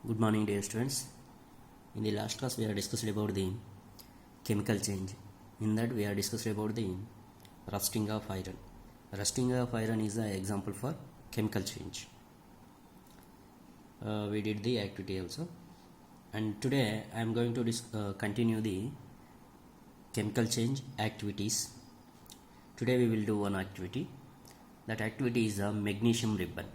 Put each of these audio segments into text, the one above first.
Good morning, dear students. In the last class, we are discussed about the chemical change. In that, we are discussed about the rusting of iron. Rusting of iron is an example for chemical change. We did the activity also, and today I am going to continue the chemical change activities. Today we will do one activity. That activity is a magnesium ribbon.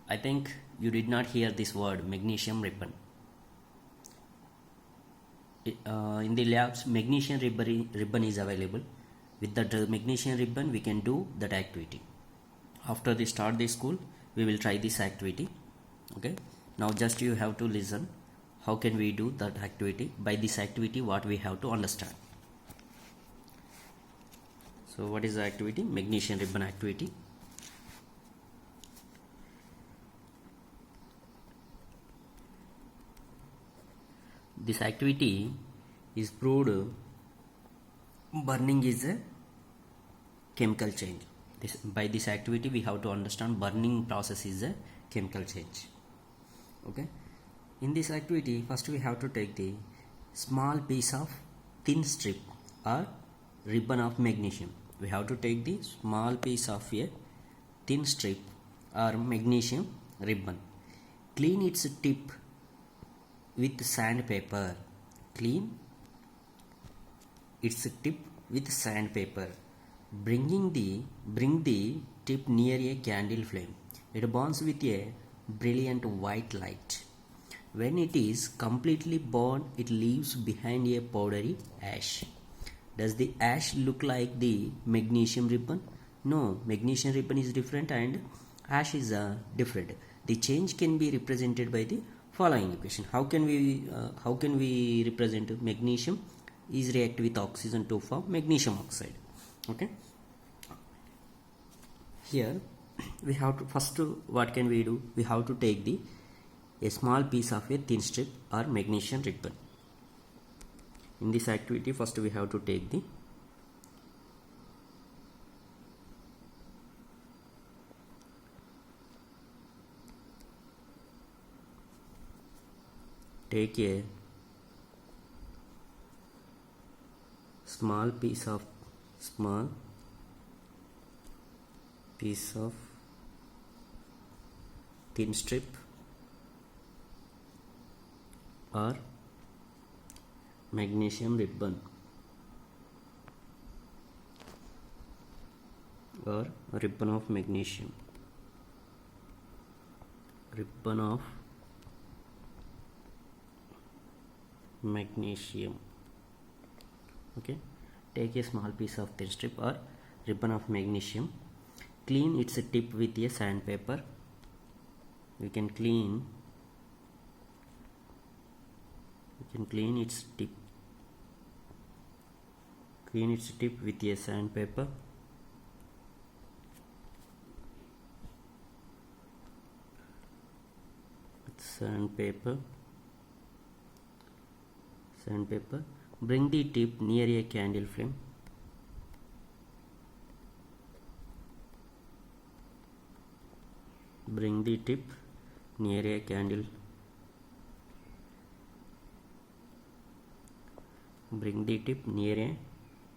I think you did not hear this word magnesium ribbon. In the labs, magnesium ribbon is available. With that magnesium ribbon, we can do that activity. After they start the school, we will try this activity. Okay. Now just you have to listen. How can we do that activity? By this activity, what we have to understand. So what is the activity? Magnesium ribbon activity. This activity is proved burning is a chemical change. By this activity we have to understand burning process is a chemical change. Okay. In this activity, first we have to take the small piece of thin strip or ribbon of magnesium. We have to take the small piece of a thin strip or magnesium ribbon. Clean its tip with sandpaper. Clean its tip with sandpaper. Bring the tip near a candle flame. It burns with a brilliant white light. When it is completely burned, it leaves behind a powdery ash. Does the ash look like the magnesium ribbon? No, magnesium ribbon is different and ash is different. The change can be represented by the following equation. How can we represent magnesium is react with oxygen to form magnesium oxide. Okay. Here we have to first, what can we do? We have to take a small piece of a thin strip or magnesium ribbon. In this activity, first we have to take a small piece of thin strip or magnesium ribbon or ribbon of magnesium. Okay, take a small piece of thin strip or ribbon of magnesium. Clean its tip with a sandpaper. We can clean its tip with a sandpaper. Bring the tip near a candle flame. Bring the tip near a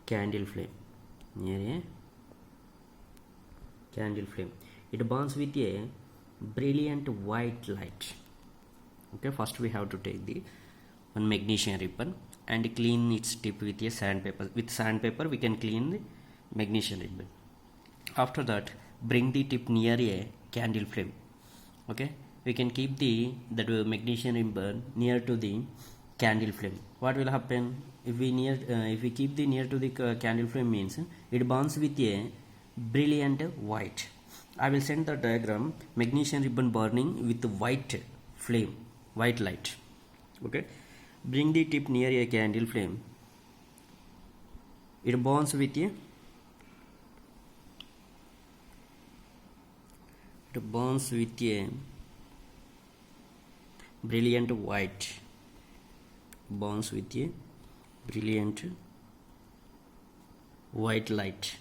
candle flame. It burns with a brilliant white light. Okay, first we have to take the one magnesium ribbon and clean its tip with a sandpaper. With sandpaper we can clean the magnesium ribbon. After that, bring the tip near a candle flame. Okay, we can keep that magnesium ribbon near to the candle flame. What will happen if we keep the near to the candle flame? Means it burns with a brilliant white. I will send the diagram. Magnesium ribbon burning with white flame, white light. Okay, bring the tip near a candle flame. It burns with a brilliant white. White light.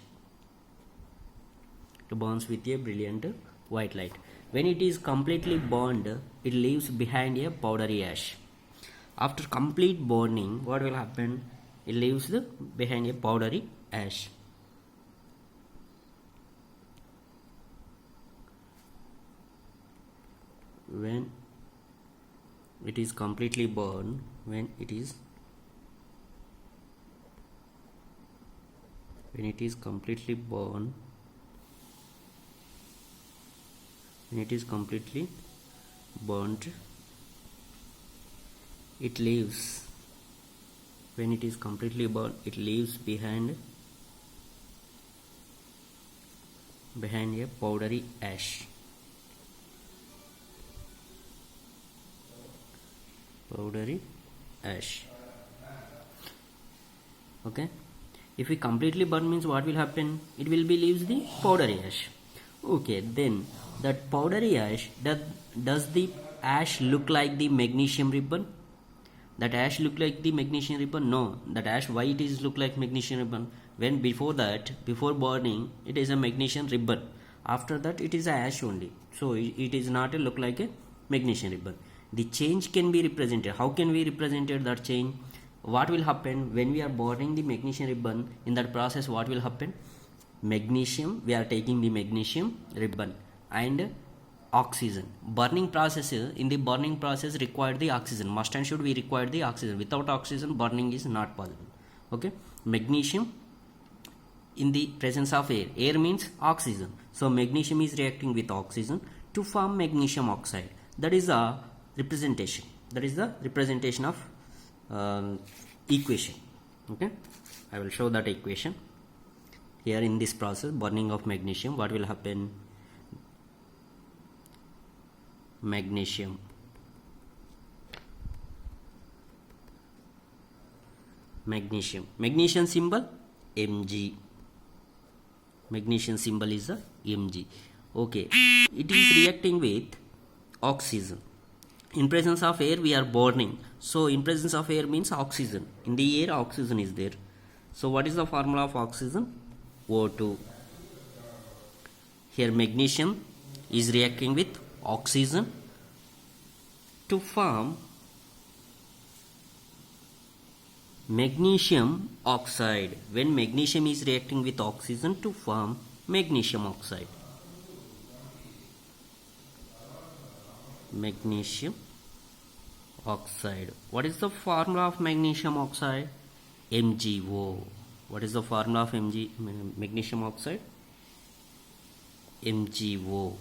It burns with a brilliant white light. When it is completely burned, it leaves behind a powdery ash. After complete burning, what will happen? It leaves behind a powdery ash. When it is completely burned, when it is completely burned, when it is completely burnt, it leaves, when it is completely burned, it leaves behind a powdery ash. Powdery ash. Okay, if we completely burn means what will happen? It will be leaves the powdery ash. Okay, then that powdery ash, does the ash look like the magnesium ribbon? That ash look like the magnesium ribbon? No, that ash, why it is look like magnesium ribbon? When before burning, it is a magnesium ribbon. After that, it is a ash only. So it is not a look like a magnesium ribbon. The change can be represented. How can we represent that change? What will happen when we are burning the magnesium ribbon? In that process, what will happen? Magnesium, we are taking the magnesium ribbon and oxygen. Burning process, in the burning process required the oxygen. Must and should we require the oxygen. Without oxygen, burning is not possible. Okay, magnesium in the presence of air. Air means oxygen. So magnesium is reacting with oxygen to form magnesium oxide. That is a representation. That is the representation of equation. Okay, I will show that equation. Here in this process, burning of magnesium, what will happen? Magnesium symbol Mg. Magnesium symbol is a Mg. Okay, it is reacting with oxygen. In presence of air, we are burning. So in presence of air means oxygen. In the air, oxygen is there. So what is the formula of oxygen? O2. Here magnesium is reacting with oxygen to form magnesium oxide. When magnesium is reacting with oxygen to form magnesium oxide. Magnesium oxide. What is the formula of magnesium oxide? MgO. What is the formula of magnesium oxide? MgO.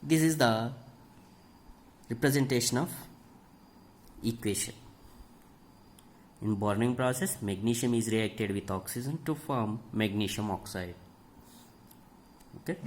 This is the representation of equation. In burning process, magnesium is reacted with oxygen to form magnesium oxide. Okay.